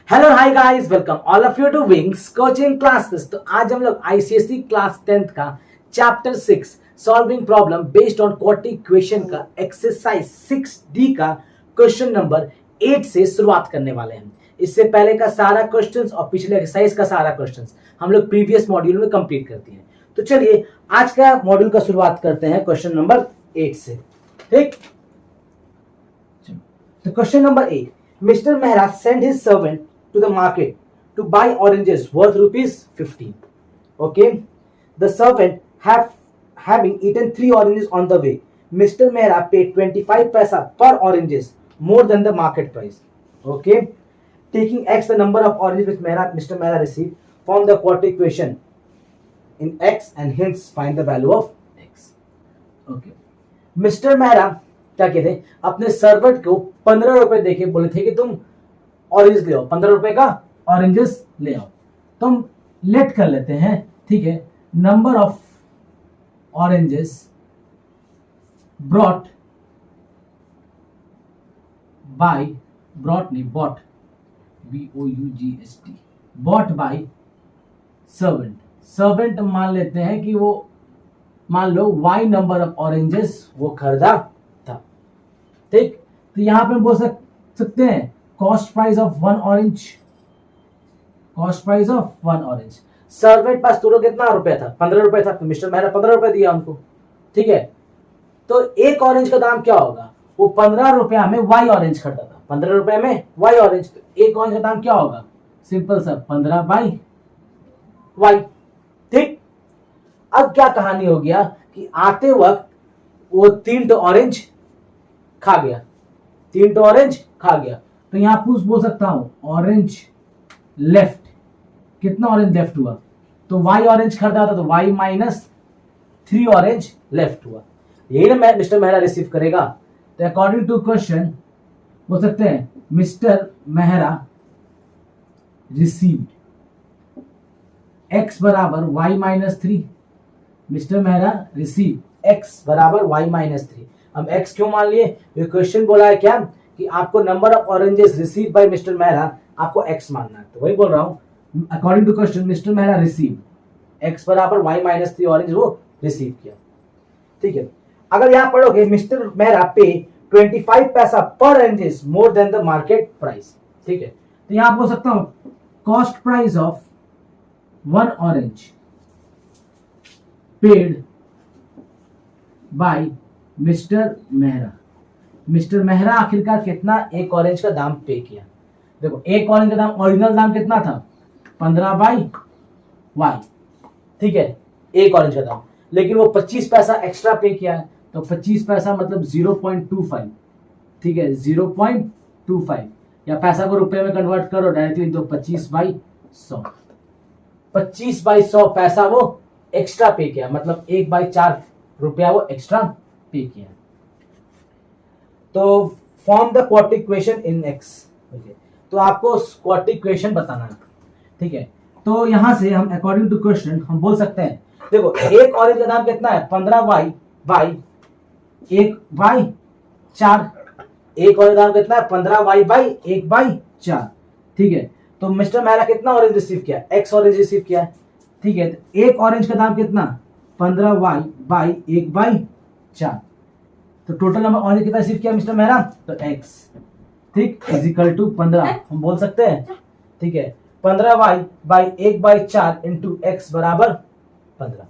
Hello hi guys, welcome all of you to Wings coaching classes. तो आज हम लोग आईसीएसई क्लास 10th का chapter 6 solving problem based on quadratic equation का exercise 6D का question number 8 से शुरुआत करने वाले हैं। इससे पहले का सारा क्वेश्चंस और पिछले एक्सरसाइज का सारा क्वेश्चंस हम लोग प्रीवियस मॉड्यूल में कंप्लीट कर दिए हैं। तो चलिए आज का मॉड्यूल का शुरुआत करते हैं क्वेश्चन नंबर 8 से। ठीक, तो question number 8, mister Mehra send his servant to the market to buy oranges worth rupees 15. Okay, the servant having eaten 3 oranges on the way, Mr. Mehra paid 25 paisa per oranges, more than the market price. Okay, taking x the number of oranges which Mr. Mehra received, form the quadratic equation in x and hence find the value of x. Okay, Mr. Mehra क्या कहते अपने servant को 15 रुपए देके बोले थे कि तुम ऑरेंज ले आओ, 15 रुपए का ऑरेंजेस ले आओ। तो हम लेट कर लेते हैं, ठीक है, number of oranges brought by, brought नहीं bought, BOUGHT, bought by servant. Servant मान लेते हैं कि वो, मान लो y नंबर ऑफ ऑरेंजेस वो खरीदा था। ठीक, तो यहां पे हम बोल सकते हैं cost price of 1 orange, cost price of 1 orange. Servant pass total कितना रुपया था? 15 रुपए था, तो मिस्टर मेहरा 15 रुपए दिया हमको। ठीक है, तो एक ऑरेंज का दाम क्या होगा? वो 15 रुपया में वाई ऑरेंज खरीदा था, 15 रुपए में वाई ऑरेंज, तो एक ऑरेंज का दाम क्या होगा? सिंपल सा 15 बाई वाई। ठीक, अब क्या कहानी हो गया कि आते वक्त वो 3 ऑरेंज खा गया, 3 ऑरेंज खा गया। तो यहां पूछ बोल सकता हूं ऑरेंज लेफ्ट, कितना ऑरेंज लेफ्ट हुआ? तो वाई ऑरेंज खरीदा था तो वाई माइनस 3 ऑरेंज लेफ्ट हुआ। यही ना मिस्टर मेहरा रिसीव करेगा। तो अकॉर्डिंग टू क्वेश्चन बोल सकते हैं मिस्टर मेहरा रिसीव्ड x बराबर y minus 3। Mister Mehra receive x बराबर y माइनस 3। हम x क्यों मान लिए? ये क्वेश्चन बोला है क्या कि आपको number of oranges receive by mister Mehra, आपको x मानना है। तो वही बोल रहा हूं, according to question mister Mehra receive x बराबर y माइनस 3 ऑरेंज वो रिसीव किया। ठीक है, अगर यहां पढ़ोगे मिस्टर मेहरा पे 25 पैसा पर oranges more than the market price. ठीक है, तो यहां बोल सकता हूं cost price of 1 orange paid by mister Mehra. Mister Mehra आखिरकार कितना एक ऑरेंज का दाम पे किया? देखो, एक ऑरेंज का दाम, ओरिजिनल दाम कितना था? 15 बाई वाई। ठीक है, एक ऑरेंज का दाम, लेकिन वो 25 पैसा एक्स्ट्रा पे किया है, तो 25 पैसा मतलब 0.25। ठीक है, 0.25, या पैसा को रुपए में कन्वर्ट करो डायरेक्टली, तो 25 बाई 100, 25 बाई 100 पैसा वो एक्स्ट्रा पे किया, मतलब 1/4 रुपया वो एक्स्ट्रा पे किया। तो form the quadratic equation in x। तो आपको क्वाड्रेटिक इक्वेशन बताना है। ठीक है, तो यहां से हम अकॉर्डिंग टू क्वेश्चन हम बोल सकते हैं, देखो एक ऑरेंज का दाम कितना है? 15 वाई बाई 1/4। एक ऑरेंज का दाम कितना है? 15 वाई बाई 1/4। ठीक है, तो मिस्टर मेहरा कितना ऑरेंज रिसीव किया? x ऑरेंज रिसीव किया है। ठीक है, तो एक ऑरेंज का दाम कितना? 15 वाई बाई 1/4। तो टोटल नंबर ऑरेंज कितना रिसीव किया मिस्टर मेहरा? तो x, ठीक, इज इक्वल टू 15 हम बोल सकते हैं। ठीक है, 15 वाई बाई 1/4 इंटू एक्स बराबर 15।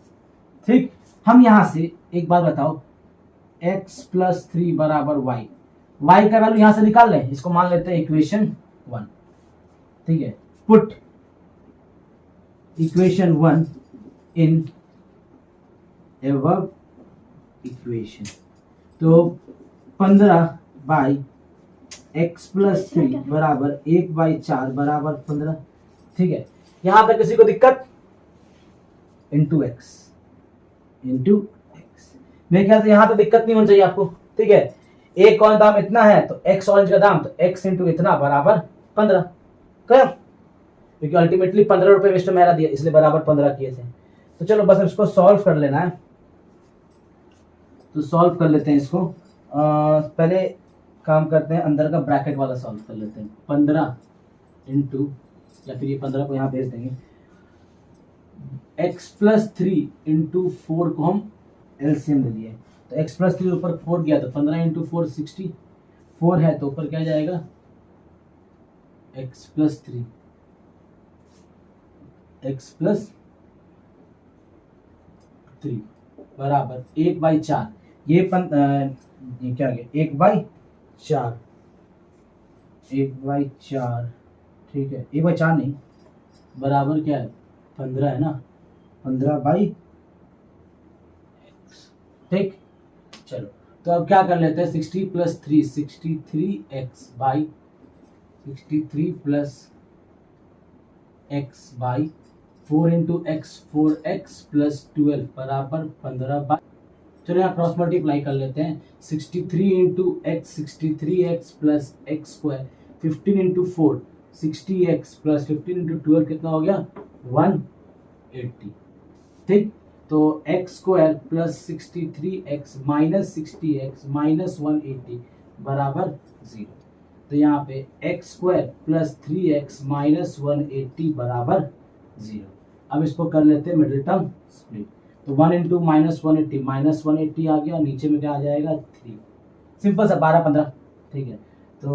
ठीक, हम यहां से एक बात बताओ, x प्लस 3 बराबर y, y का वैल्यू यहां से निकाल लें, इसको मान लेते हैं इक्वेशन 1। ठीक है, पुट इक्वेशन 1 इन एबव इक्वेशन। तो 15 बाई x प्लस 3 बराबर 1/4 बराबर 15। ठीक है, यहां पर किसी को दिक्कत? Into x, into x. मेरे ख्याल से यहां तो दिक्कत नहीं होनी चाहिए आपको। ठीक है, एक ऑरेंज दाम इतना है तो x ऑरेंज का दाम, तो x इंटू इतना बराबर 15। क्या? क्योंकि अल्टीमेटली 15 रुपए मिस्टर मेहरा दिया, इसलिए बराबर 15 किए थे। तो चलो बस इसको सॉल्व कर लेना है। तो सॉल्व कर लेते हैं इसको। पहले काम करते हैं, अंदर का ब्रैकेट वाला सॉल्व कर लेते हैं। 15 इंटू, या फिर ये 15 को यहाँ भेज देंगे, x+3 इंटू 4 को हम एलसीएम ले लिए, तो x+3 ऊपर 4 गया तो 15 इंटू 4 60, 4 है तो ऊपर क्या जाएगा x+3 बराबर 1/4, ये क्या आ गया 1/4, 1/4, ठीक है 1/4 नहीं, बराबर क्या है 15 है ना, 15/x, ठीक। चलो तो अब क्या कर लेते हैं, 60 + 3 63x by 63 + x by 4 into x 4x + 12 बराबर 15 बाई, चलो यहाँ क्रॉस मल्टीप्लाई कर लेते हैं, 63 into x 63x + x², 15 into 4 60x + 15 into 12 कितना हो गया 180, ठीक। तो x² + 63x - 60x - 180 बराबर 0, तो यहाँ पे x² + 3x - 180 बराबर 0। अब इसको कर लेते हैं मिडिल टर्म स्प्लिट, तो 1 इंटू -180 -180 आ गया, नीचे में क्या आ जाएगा 3, सिंपल सा 12 15, ठीक है। तो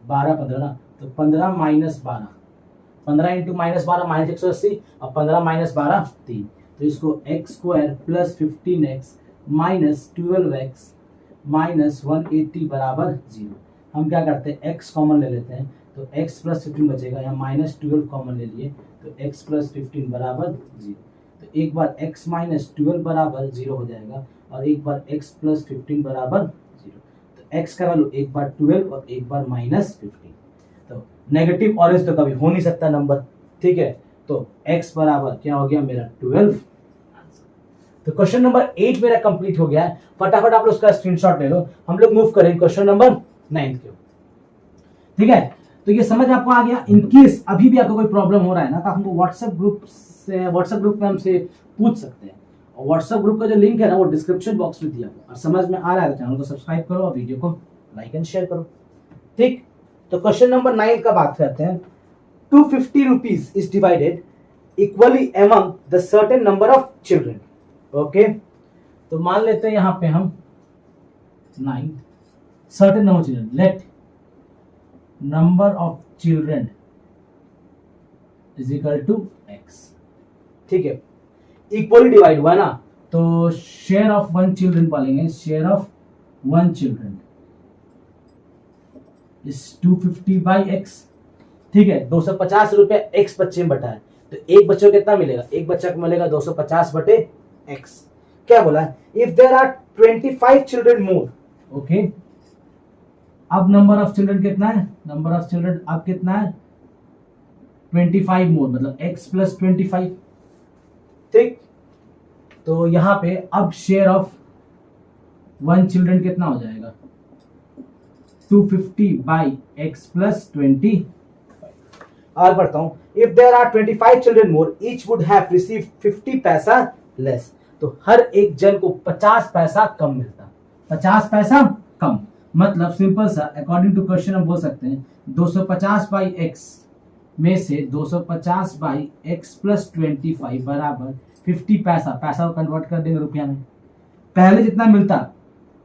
12 15 ना, तो 15 - 12, 15 इंटू -12 -180, और 15 - 12 3, तो इसको x² + 15x - 12x - 180 बराबर 0। हम क्या करते हैं x कॉमन ले लेते हैं, तो x + 15 बचेगा, यहाँ -12 कॉमन ले लिए, तो x + 15 बराबर 0, तो एक बार x - 12 बराबर 0 हो जाएगा, और एक बार x + 15 बराबर 0, तो x का वैल्यू एक बार 12 और एक बार -15, तो नेगेटिव ऑरेंज तो कभी हो नहीं सकता नंबर, ठीक है। तो x बराबर क्या हो गया मेरा 12। तो क्वेश्चन नंबर 8 मेरा कंप्लीट हो गया है, फटाफट आप लोग उसका स्क्रीनशॉट ले लो, हम लोग मूव करेंगे क्वेश्चन नंबर 9 के, ठीक है। तो ये समझ आपको आ गया। इनकेस अभी भी आपको कोई प्रॉब्लम हो रहा है ना, तो हमको व्हाट्सएप ग्रुप में हमसे पूछ सकते हैं, और व्हाट्सएप ग्रुप का जो लिंक है ना वो डिस्क्रिप्शन बॉक्स में दिया हुआ, और समझ में आ रहा है तो चैनल को सब्सक्राइब करो और वीडियो को लाइक एंड शेयर करो, ठीक। तो क्वेश्चन नंबर 9 का बात करते हैं, 250 rupees is divided equally among the certain number of children, okay. तो मान लेते हैं यहां पे हम 9 certain number children, let number of children is equal to x, ठीक है। इक्वली डिवाइड हुआ ना, तो शेयर ऑफ 1 चिल्ड्रन बोलेंगे, share of 1 children is 250/x, ठीक है। 250 रुपए x बच्चे में बटा है, तो एक बच्चे को कितना मिलेगा, एक बच्चा को मिलेगा 250/x। क्या बोला, if there are 25 children more, okay. अब नंबर ऑफ चिल्ड्रन कितना है, नंबर ऑफ चिल्ड्रन अब कितना है 25 मोर, मतलब x + 25, ठीक। तो यहां पे अब शेयर ऑफ 1 चिल्ड्रन कितना हो जाएगा 250/x + 25। और बढ़ता हूं, if there are 25 children more each would have receive 50 पैसा लेस, तो हर एक जन को 50 पैसा कम मिलता, 50 पैसा कम, मतलब सिंपल सा अकॉर्डिंग टू क्वेश्चन हम बोल सकते हैं 250/x में से 250/x + 25 बराबर 50 पैसा, पैसा को कन्वर्ट कर देंगे रुपया में, पहले जितना मिलता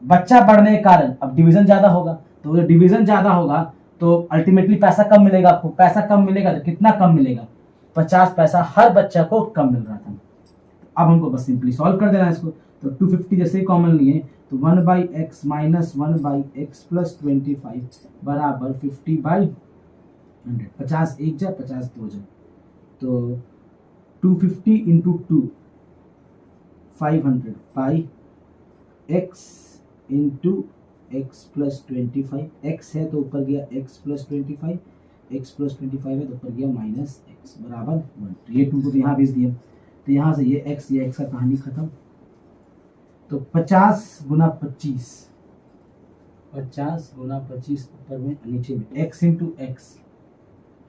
बच्चा बढ़ने के कारण अब डिवीजन ज्यादा होगा, तो डिवीजन ज्यादा होगा तो अल्टीमेटली पैसा कम मिलेगा आपको, पैसा कम मिलेगा तो कितना कम मिलेगा 50 पैसा हर बच्चा को कम मिल रहा था। अब हमको बस सिंपली सॉल्व कर देना है इसको, तो 250 जैसे ही कॉमन लिए तो 1/x - 1/x + 25 बराबर 50/100, 50 एक जा 50 दो जा, तो 250 into 2 500 by x into x + 25, x है तो ऊपर गया x + 25, x + 25 है तो ऊपर गया -x बराबर 1, तो ये 2 को तो यहाँ भेज दिया, तो यहाँ से ये x का कहानी खत्म। तो 50 × 25, 50 × 25 ऊपर में नीचे में x into x,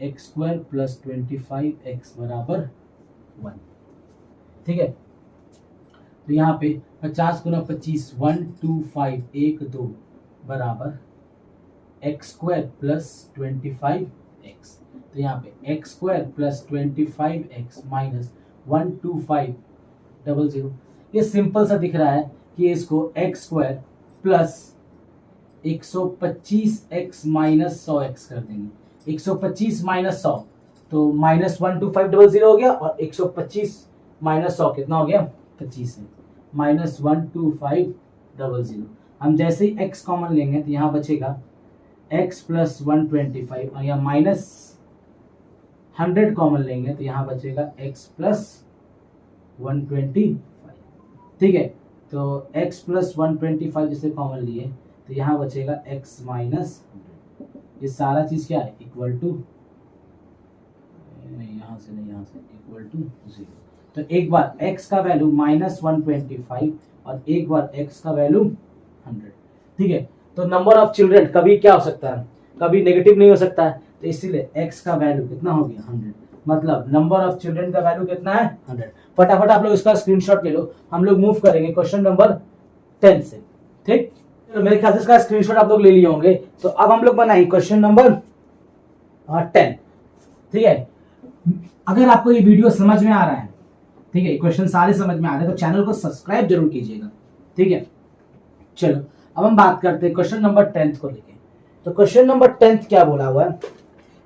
x² + 25x बराबर 1, ठीक है। तो यहाँ पे 50 × 25 125 1 2 बराबर x² + 25x, तो यहाँ पे x square plus 25x minus 12500। ये सिंपल सा दिख रहा है कि इसको x square plus 125x minus 100x कर देंगे। 125 माइनस 100 तो माइनस 12500 हो गया, और 125 माइनस 100 कितना हो गया 25 है, माइनस 12500। हम जैसे ही x कॉमन लेंगे तो यहाँ बचेगा x प्लस 125, और यहाँ माइनस 100 कॉमन लेंगे तो यहाँ बचेगा x प्लस 125। ठीक है, तो x प्लस 125 जैसे कॉमन लिए तो यहाँ बचेगा x माइनस 100। ये सारा चीज क्या है इक्वल टू, नहीं यहाँ से नहीं, यहाँ से इक्वल टू 0। तो एक बार x का वैल्यू माइनस 125 और एक बार x का वैल्यू 100। ठीक है, तो नंबर ऑफ चिल्ड्रन कभी क्या हो सकता है, कभी नेगेटिव नहीं हो सकता है, तो इसीलिए x का वैल्यू कितना हो गया 100। मतलब नंबर ऑफ चिल्ड्रन का वैल्यू कितना है 100। फटाफट आप लोग इसका स्क्रीनशॉट ले लो, हम लोग मूव करेंगे क्वेश्चन नंबर 10 से। ठीक, तो मेरे ख्याल से इसका स्क्रीनशॉट आप लोग ले लिए होंगे। तो अब हम लोग बनाएंगे क्वेश्चन नंबर 10। ठीक है, अगर आपको ये वीडियो समझ में आ रहा है, ठीक है, क्वेश्चन सारे समझ में आ रहे हैं, तो चैनल को सब्सक्राइब जरूर कीजिएगा। ठीक है, चलो अब हम बात करते हैं क्वेश्चन नंबर 10 को लेके। तो क्वेश्चन नंबर 10 क्या बोला हुआ है,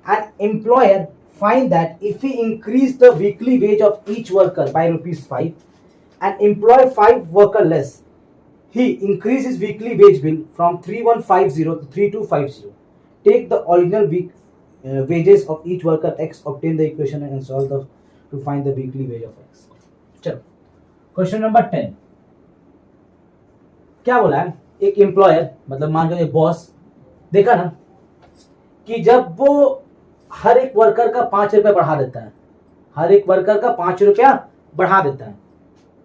an employer find that if he increase the weekly ways of each worker by ₹5 and employ 5 worker less, he increase his weekly wage bill from 3150 to 3250. Take the original week wages of each worker x, obtain the equation and solve the to find the weekly wage of x. चलो question number 10 क्या बोला है, एक employer मतलब मान लो एक boss, देखा ना कि जब वो हर एक वर्कर का 5 रुपया बढ़ा देता है, हर एक वर्कर का 5 रुपया बढ़ा देता है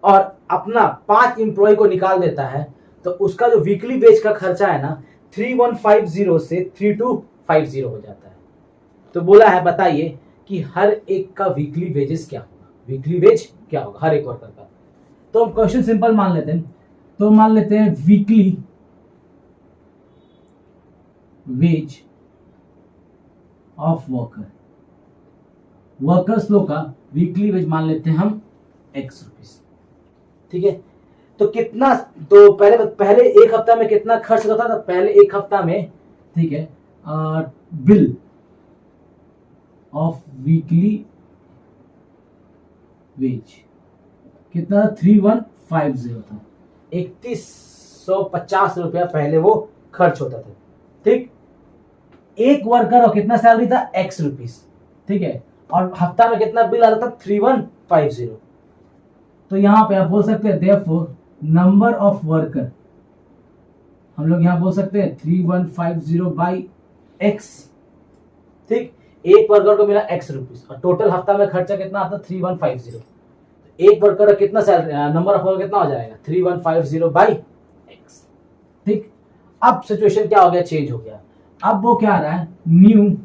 और अपना 5 एम्प्लॉय को निकाल देता है, तो उसका जो वीकली वेज का खर्चा है ना 3150 से 3250 हो जाता है। तो बोला है बताइए कि हर एक का वीकली वेजेस क्या होगा, वीकली वेज क्या होगा हर एक वर्कर का। तो हम क्वेश्चन सिंपल मान लेते हैं, तो मान लेते हैं weekly ways of worker, workers लोग का वीकली वेज मान लेते हैं हम x रुपीस। ठीक है, तो कितना, तो पहले एक हफ्ता में कितना खर्च होता था, तो पहले एक हफ्ता में, ठीक है, बिल ऑफ वीकली वेज कितना 3150 था, 3150 रुपया पहले वो खर्च होता था। ठीक, एक वर्कर और कितना सैलरी था x रुपीस। ठीक है, और हफ्ता में कितना बिल आता था 3150। तो यहां पे आप बोल सकते हैं देयरफॉर नंबर ऑफ वर्कर, हम लोग यहां बोल सकते हैं 3150 बाई x। ठीक, एक वर्कर को मिला x रुपीस और टोटल हफ्ता में खर्चा कितना आता 3150। एक वर्कर का कितना सैलरी, नंबर ऑफ वर्कर कितना हो जाएगा 3150 बाई x। ठीक, अब सिचुएशन क्या हो गया, चेंज हो गया। अब वो क्या आ रहा है, न्यू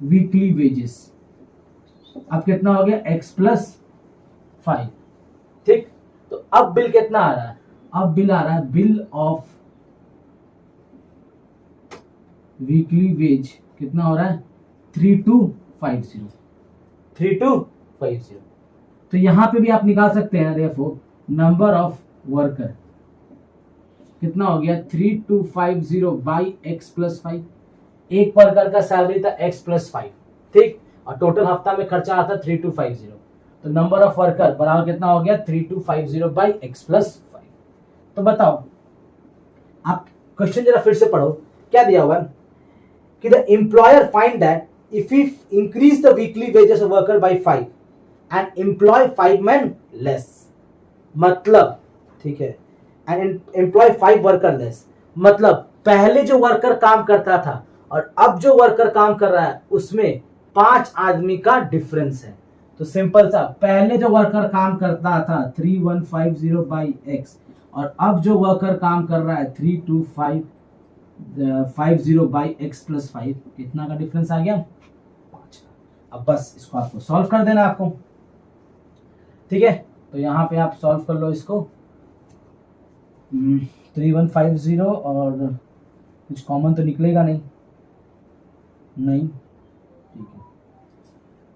वीकली वेजेस, अब कितना हो गया x प्लस 5। ठीक, तो अब बिल कितना आ रहा है, अब बिल आ रहा है बिल ऑफ वीकली वेज कितना हो रहा है 3250, 3250। तो यहां पे भी आप निकाल सकते हैं, देखो नंबर ऑफ वर्कर कितना हो गया 3250 बाई x प्लस 5। एक वर्कर का सैलरी था x प्लस 5। ठीक, और टोटल हफ्ता में खर्चा आता 3250, तो नंबर ऑफ वर्कर बराबर कितना हो गया 3250 बाई x प्लस 5। तो बताओ, आप क्वेश्चन जरा फिर से पढ़ो, क्या दिया हुआ है कि the employer find that if he increase the weekly wages of worker by 5 and employ 5 man less, मतलब ठीक है, एंड एम्प्लॉय 5 वर्कर लेस, मतलब पहले जो वर्कर काम करता था और अब जो वर्कर काम कर रहा है उसमें 5 आदमी का डिफरेंस है। तो सिंपल सा, पहले जो वर्कर काम करता था 3150 बाई x और अब जो वर्कर काम कर रहा है 3250 बाई x प्लस 5, कितना का डिफरेंस आ गया 5। अब बस इसको आपको सॉल्व कर देना आपको। ठीक है, तो यहां पे आप सॉल्व कर लो इसको, 3150 और कुछ कॉमन तो निकलेगा नहीं, ठीक है,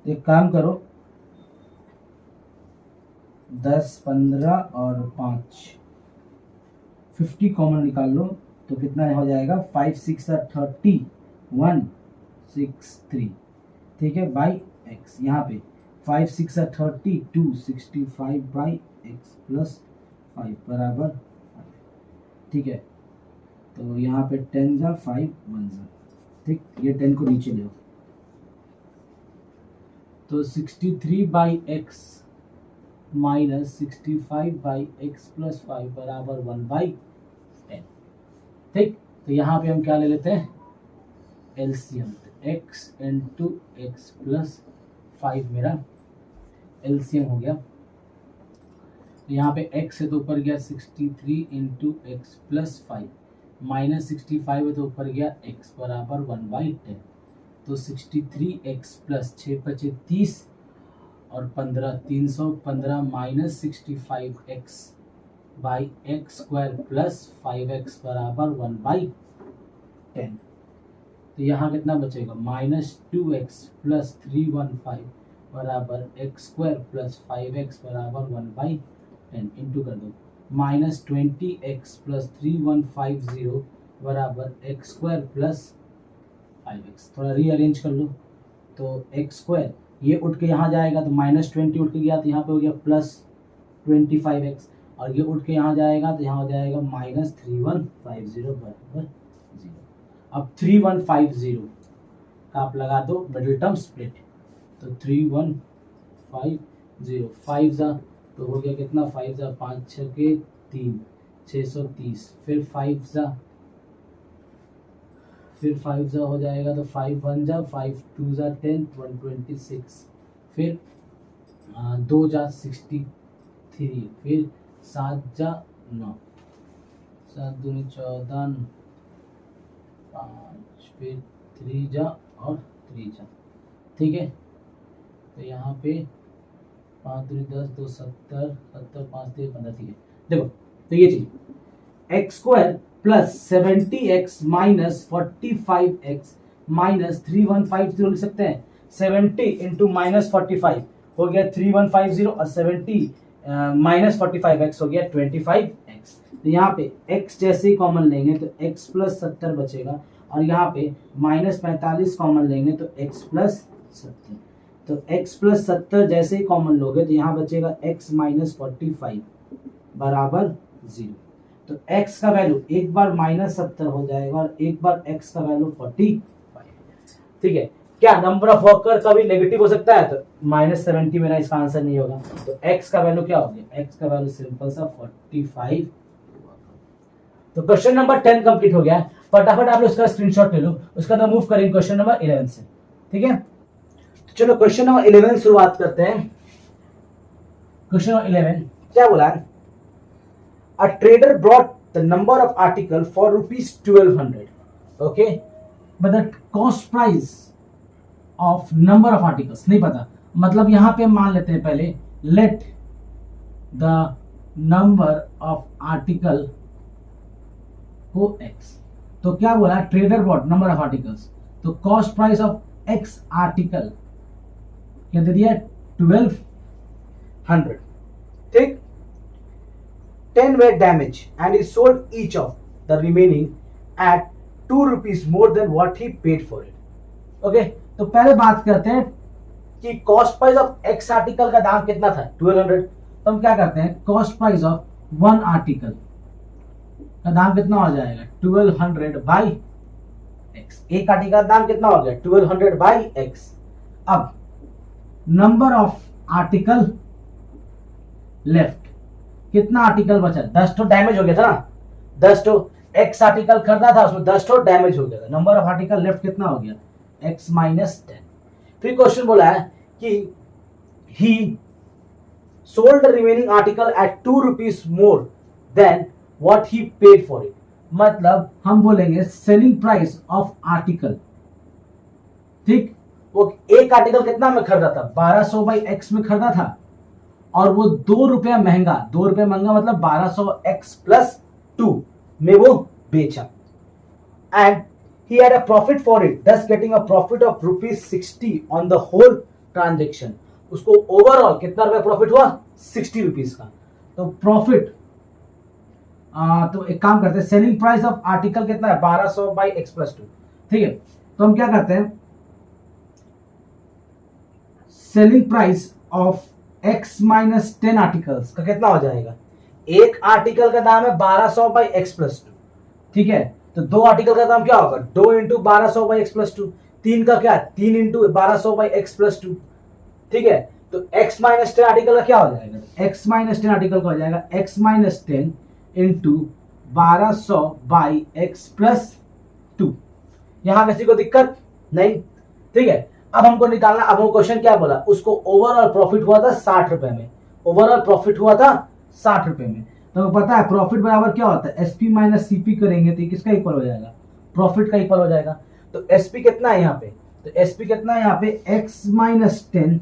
तो एक काम करो, 10, 15 और 5, 50 कॉमन निकाल लो तो कितना हो जाएगा, 5 6 30, 163, ठीक है, बाई एक्स। यहाँ पे 5 6 30, 265 बाई एक्स प्लस 5 बराबर 5, ठीक है। तो यहाँ पे 10 जा 5 1 जा, ठीक, ये 10 को नीचे ले आओ, तो 63 by x minus 65 by x plus 5 बराबर 1/10, ठीक। तो यहाँ पे हम क्या ले लेते हैं, LCM, x into x plus 5 मेरा एलसीएम हो गया। यहाँ पे x है तो ऊपर गया 63 इंटू एक्स प्लस 5 माइनस 65 है तो ऊपर गया x बराबर 1/10, तो 63x प्लस 6 बचे 30 और 15 315 minus 65x by x square plus 5x बराबर 1/10। तो यहाँ कितना बचेगा, -2x प्लस 315 बराबर एक्स स्क्वायर प्लस 5x बराबर 1/10 इंटू कर दो, -20x प्लस 3150 बराबर एक्स स्क्वायर प्लस 5x। थोड़ा रीअरेंज कर लो, तो एक्स स्क्वायर ये उठ के यहाँ जाएगा तो -20 उठ के गया तो यहाँ पे हो गया प्लस 25x, और ये उठ के यहाँ जाएगा तो यहाँ हो जाएगा -3150 बराबर 0। अब 3150 का आप लगा दो मिडिल टर्म स्प्लिट, तो 3150 5 जा तो हो गया कितना, 5 जा 5 6 के 3 630, फिर 5 जा हो जाएगा तो 5 1 जा 5 2 जा 10 126, फिर 2 जा 63, फिर 7 जा 9, 7 दूनी 14, 5, फिर 3 जा और 3 जा, ठीक है। तो यहाँ पे 5 दूनी 10 2 70 70 5 3 15, ठीक है। देखो तो ये चीज x square plus 70x minus 45x minus 3150 लिख सकते हैं, 70 इंटू माइनस 45 हो गया 3150 और 70 माइनस 45x हो गया 25x। तो यहाँ पे x जैसे ही कॉमन लेंगे तो x प्लस 70 बचेगा, और यहाँ पे माइनस 45 कॉमन लेंगे तो x प्लस 70, तो x प्लस 70 जैसे ही कॉमन लोगे तो यहाँ बचेगा x माइनस 45 बराबर 0। तो x का वैल्यू एक बार -70 हो जाएगा और एक बार x का वैल्यू 45, ठीक है। क्या नंबर ऑफ वर्कर कभी नेगेटिव हो सकता है, तो -70 मेरा इसका आंसर नहीं होगा, तो x का वैल्यू क्या हो गया, x का वैल्यू सिंपल सा 45। तो क्वेश्चन नंबर 10 कंप्लीट हो गया है, फटाफट आप लोग उसका स्क्रीनशॉट ले लो, उसका तो मूव करेंगे क्वेश्चन नंबर 11 से, ठीक है। तो चलो क्वेश्चन नंबर 11 शुरुआत करते हैं। क्वेश्चन नंबर 11 क्या बोला है, a trader brought the number of article for ₹1200, okay, but the cost price of number of articles नहीं पता, मतलब यहां पे मान लेते हैं पहले let the number of article को x, तो क्या बोला, trader brought number of articles, तो cost price of x article क्या दे दिया 1200, ठीक। 10 were damaged and he sold each of the remaining at 2 rupees more than what he paid for it. Okay, तो पहले बात करते हैं कि cost price of x article का दाम कितना था 1200, तो हम क्या करते हैं cost price of one article का दाम कितना हो जाएगा 1200 बाई एक्स, एक आर्टिकल का दाम कितना हो गया 1200 बाई एक्स। अब नंबर ऑफ आर्टिकल लेफ्ट, कितना आर्टिकल बचा, 10 तो डैमेज हो गया था ना, 10 तो एक्स आर्टिकल खरीदा था उसमें 10 तो डैमेज हो गया था, नंबर ऑफ आर्टिकल लेफ्ट कितना हो गया x माइनस 10। फिर क्वेश्चन बोला है कि he sold the remaining article at 2 rupees more than what he paid for it, मतलब हम बोलेंगे सेलिंग प्राइस ऑफ आर्टिकल, ठीक। वो एक आर्टिकल कितना में खरीदा था 1200 बाई एक्स में खरीदा था, और वो 2 रुपया महंगा, 2 रुपया महंगा मतलब 1200 x प्लस 2 में वो बेचा, and he had a profit for it, thus getting a profit of ₹60 on the whole transaction. उसको ओवरऑल कितना रुपया प्रॉफिट हुआ? 60 रुपीज का. तो प्रॉफिट तो एक काम करते हैं, सेलिंग प्राइस ऑफ आर्टिकल कितना है? 1200 बाई एक्स प्लस 2. ठीक है, तो हम क्या करते हैं, selling price of x minus 10 articles का कितना हो जाएगा? एक आर्टिकल का दाम है 1200 बाई एक्स प्लस 2. ठीक है, तो दो आर्टिकल का दाम क्या होगा? 2 इंटू 1200 बाई एक्स प्लस 2. तीन का क्या है? 3 इंटू 1200 बाई एक्स प्लस 2. ठीक है, तो x माइनस 10 आर्टिकल का क्या हो जाएगा? x माइनस 10 आर्टिकल का हो जाएगा x minus 10 into 1200 by x plus 2. यहां किसी को दिक्कत नहीं? ठीक है, अब हमको निकालना, अब वो क्वेश्चन क्या बोला? उसको ओवरऑल प्रॉफिट हुआ था 60 रुपए में. ओवरऑल प्रॉफिट हुआ था 60 रुपए में. तो पता है प्रॉफिट बराबर क्या होता है? एसपी माइनस सीपी करेंगे तो किसका इक्वल हो जाएगा? प्रॉफिट का इक्वल हो जाएगा. तो एसपी कितना है यहाँ पे? तो एसपी कितना है यहाँ पे? X minus 10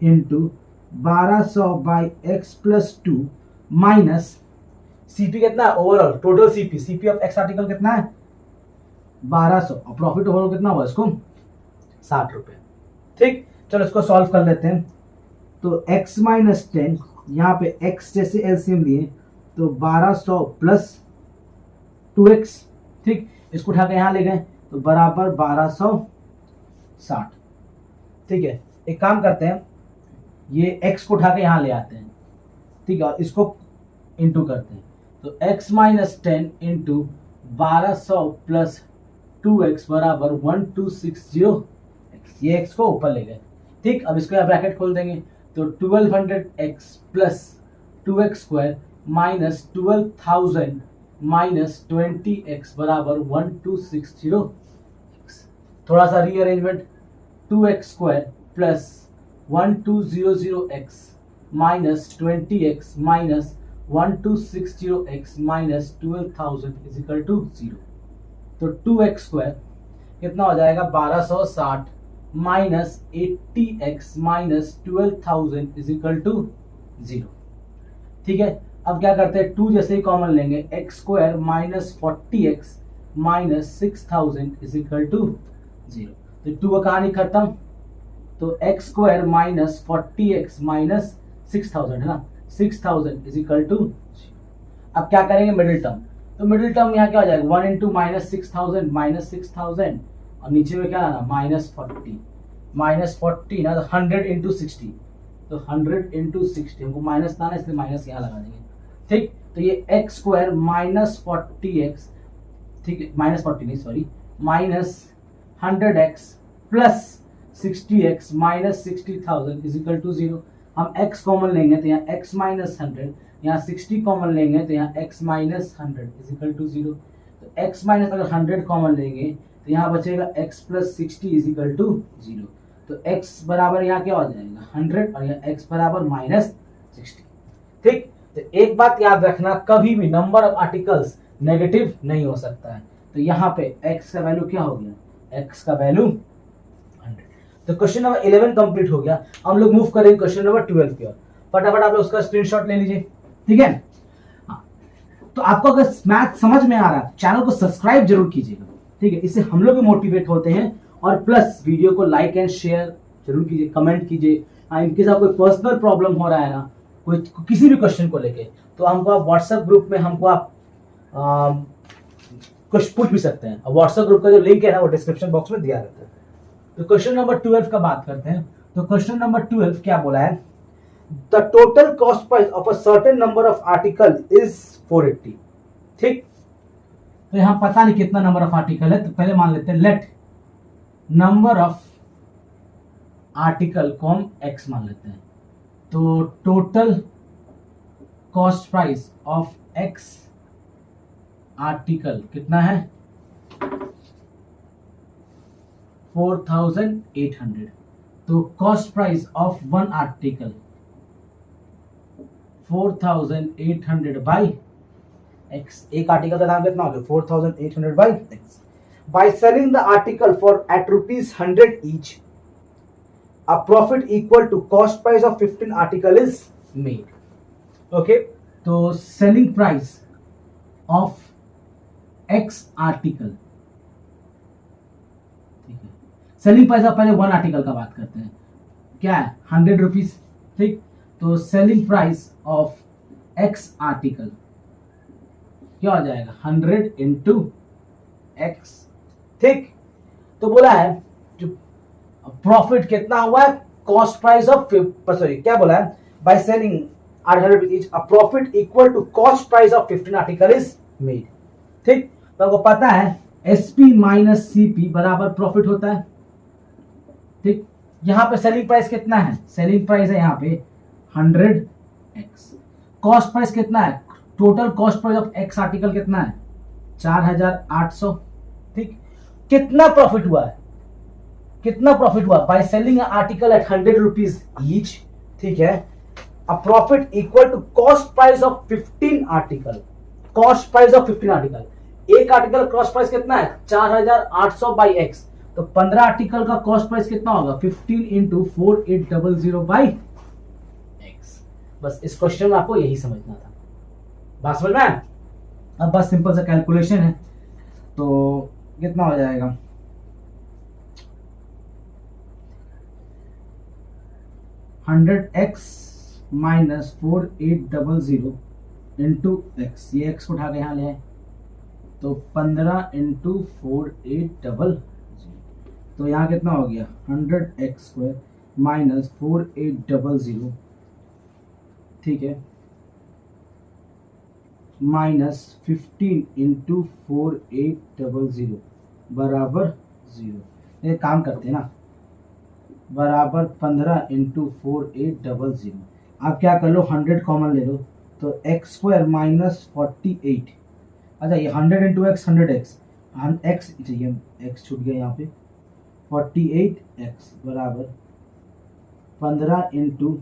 into 1200 by x plus 2 minus CP कितना है? Overall total CP, CP of x article कितना है? 1200. और प्रॉफिट ओवरऑल कितना हुआ इसको? 60 रुपए. ठीक, चलो इसको सॉल्व कर लेते हैं. तो x माइनस 10, यहाँ पे x जैसे एलसीएम लिए तो 1200 प्लस 2x. ठीक, इसको उठा के यहाँ ले गए तो बराबर 1260. ठीक है, एक काम करते हैं, ये x को उठा के यहाँ ले आते हैं. ठीक है, और इसको इंटू करते हैं. तो x minus 10 into 1200 plus 2x बराबर 1260. ये x को ऊपर ले गए. ठीक, अब इसको यहाँ ब्रैकेट खोल देंगे तो 1200x plus 2x square minus 12,000 minus 20x बराबर 1260. थोड़ा सा rearrangement, 2x square plus 1200x minus 20x minus 1260x minus 12,000 is equal to 0. तो 2x स्क्वायर कितना हो जाएगा? 1260 minus 80x minus 12,000 is equal to 0. ठीक है, अब क्या करते हैं, 2 जैसे ही कॉमन लेंगे, x square minus 40x minus 6,000 is equal to 0. तो 2 का कहानी खत्म. तो x square minus 40x minus 6,000 है ना, 6,000 इज इक्वल टू 0. अब क्या करेंगे? Middle term. तो मिडिल टर्म यहाँ क्या हो जाएगा? 1 इंटू माइनस 6,000 माइनस 6,000 और नीचे में क्या लाना? माइनस 40 ना, तो 100 इंटू 60. तो 100 इंटू 60 हमको माइनस लाना है, इसलिए माइनस यहाँ लगा देंगे. ठीक, तो ये एक्स स्क्वायर माइनस 40x, ठीक है, माइनस 40 नहीं sorry, minus 100x plus 60x minus 60,000 is equal to 0. हम x कॉमन लेंगे तो यहाँ x माइनस 100, यहाँ 60 कॉमन लेंगे तो यहाँ x minus 100 is equal to 0. तो x माइनस अगर 100 कॉमन लेंगे तो यहाँ बचेगा x plus 60 is equal to 0. तो x बराबर यहाँ क्या हो जाएगा? 100 और यहाँ x बराबर माइनस 60. ठीक, तो एक बात याद रखना, कभी भी नंबर ऑफ आर्टिकल्स नेगेटिव नहीं हो सकता है. तो यहाँ पे x का वैल्यू क्या हो गया? x का वैल्यू 100. तो क्वेश्चन नंबर 11 कंप्लीट हो गया. हम लोग मूव करेंगे क्वेश्चन नंबर 12 की ओर. फटाफट आप लोग उसका स्क्रीनशॉट ले लीजिए. ठीक है, तो आपको अगर मैथ समझ में आ रहा है, चैनल को सब्सक्राइब जरूर कीजिएगा. ठीक है, इससे हम लोग भी मोटिवेट होते हैं. और प्लस वीडियो को लाइक एंड शेयर जरूर कीजिए, कमेंट कीजिए. इनके साथ कोई पर्सनल प्रॉब्लम हो रहा है ना, कोई किसी भी क्वेश्चन को लेके, तो हमको आप व्हाट्सएप ग्रुप में हमको आप कुछ पूछ भी सकते हैं. व्हाट्सएप ग्रुप का जो लिंक है ना, वो डिस्क्रिप्शन बॉक्स में दिया रहता है. तो क्वेश्चन नंबर 12 का बात करते हैं. तो क्वेश्चन नंबर 12 क्या बोला है? The total cost price of a certain number of article is 480. ठीक, तो यहां पता नहीं कितना नंबर ऑफ आर्टिकल है, तो पहले मान लेते हैं लेट नंबर ऑफ आर्टिकल को हम x मान लेते हैं. तो total cost price of x article कितना है? 4,800. तो cost price of one article 4,800 by x. एक आर्टिकल का दाम कितना हो गया? 4,800 by x. By selling the article for at rupees 100 each, a profit equal to cost price of 15 article is made. Okay, तो selling price of x article selling price का पहले 1 article का बात करते हैं, क्या है 100 रुपीज, ठीक। तो selling price of x article क्या हो जाएगा 100 इंटू एक्स, ठीक। तो बोला है जो प्रॉफिट कितना हुआ है, कॉस्ट प्राइस ऑफ सॉरी क्या बोला है, by selling 800 rupees a profit equal to cost price of 15 article is made, ठीक। तो आपको पता है एसपी माइनस सीपी बराबर प्रॉफिट होता है, ठीक। यहां पे सेलिंग प्राइस कितना है, सेलिंग प्राइस है यहाँ पे 100x, कॉस्ट प्राइस कितना है, total cost price of x article कितना है 4800, ठीक। कितना प्रॉफिट हुआ है, कितना प्रॉफिट हुआ by selling article at 100 rupees each, ठीक है। A profit equal to cost price of 15 article, cost price of 15 article, एक आर्टिकल कॉस्ट प्राइस कितना है 4800 बाई एक्स, तो 15 आर्टिकल का कॉस्ट प्राइस कितना होगा 15 इंटू 4800 बाई एक्स। बस इस क्वेश्चन में आपको यही समझना था, बात समझ में आया? अब बस सिंपल सा कैलकुलेशन है, तो कितना हो जाएगा 100x माइनस 4800 इंटू एक्स, ये एक्स को उठा के यहाँ ले आए तो 15 इंटू 4800, तो यहाँ कितना हो गया 100x स्क्वायर माइनस 4800, ठीक है, माइनस 15 इंटू 4800 बराबर 0। ये काम करते हैं ना, बराबर 15 इंटू 4800। आप क्या कर लो 100 कॉमन ले लो, तो एक्स स्क्वायर माइनस 48, अच्छा ये 100 इंटू एक्स 100x, एक्स चाहिए, एक्स छूट गया यहाँ पे, 48x बराबर 15 इंटू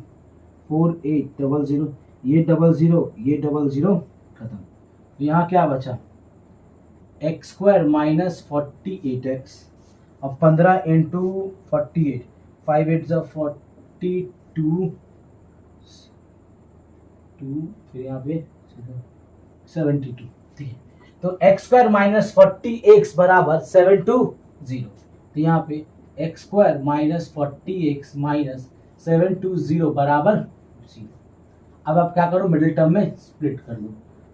4800, ये 00 खत्म, तो यहाँ क्या बचा एक्स स्क्वायर माइनस 48x और 15 इंटू 48, 5 8 42, फिर यहाँ पे 72, ठीक है। तो एक्स स्क्वायर माइनस 40x बराबर 720, तो यहाँ पे x square minus 40x minus 720 बराबर 0। अब आप क्या करो मिडिल टर्म में स्प्लिट कर लो,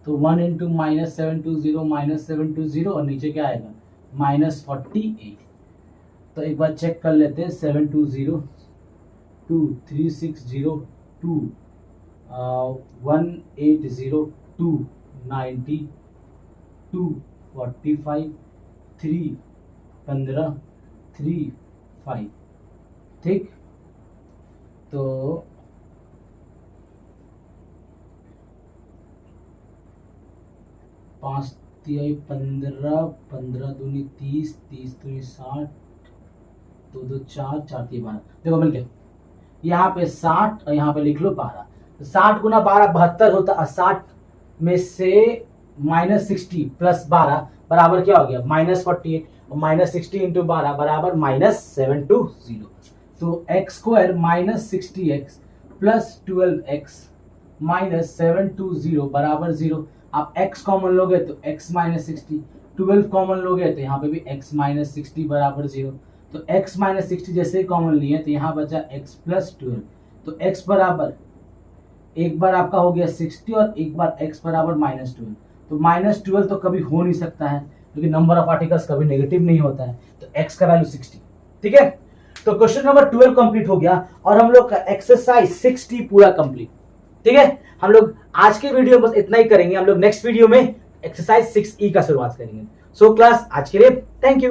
तो 1 इंटू माइनस 720 और नीचे क्या आएगा माइनस 48। तो एक बार चेक कर लेते हैं 720 2 360 2 180 2 90 2 45 3 15 3 5, ठीक। तो 5 तिहाई 15, 15 दूनी 30, 30 दूनी 60, 2 2 4, 4 3 12, देखो मिल गया। यहाँ पे 60 और यहाँ पे लिख लो 12, तो 60 गुना 12 72 होता है, 60 में से माइनस 60 प्लस 12 बराबर क्या हो गया माइनस 48, और माइनस 60 इंटू 12 बराबर माइनस 720। तो x square minus 60x plus 12x minus 720 बराबर 0। आप x कॉमन लोगे तो x माइनस 60, 12 कॉमन लोगे तो यहाँ पे भी x माइनस 60 बराबर 0। तो x माइनस 60 जैसे ही कॉमन लिए तो यहाँ बचा x प्लस 12, तो x बराबर एक बार आपका हो गया 60 और एक बार x बराबर माइनस 12, तो माइनस 12 तो कभी हो नहीं सकता है क्योंकि नंबर ऑफ आर्टिकल्स कभी नेगेटिव नहीं होता है, तो x का वैल्यू 60, ठीक है। तो क्वेश्चन नंबर 12 कंप्लीट हो गया और हम लोग का एक्सरसाइज 60 पूरा कंप्लीट, ठीक है। हम लोग आज के वीडियो में बस इतना ही करेंगे, हम लोग नेक्स्ट वीडियो में एक्सरसाइज 6E का शुरुआत करेंगे। सो क्लास आज के लिए थैंक यू।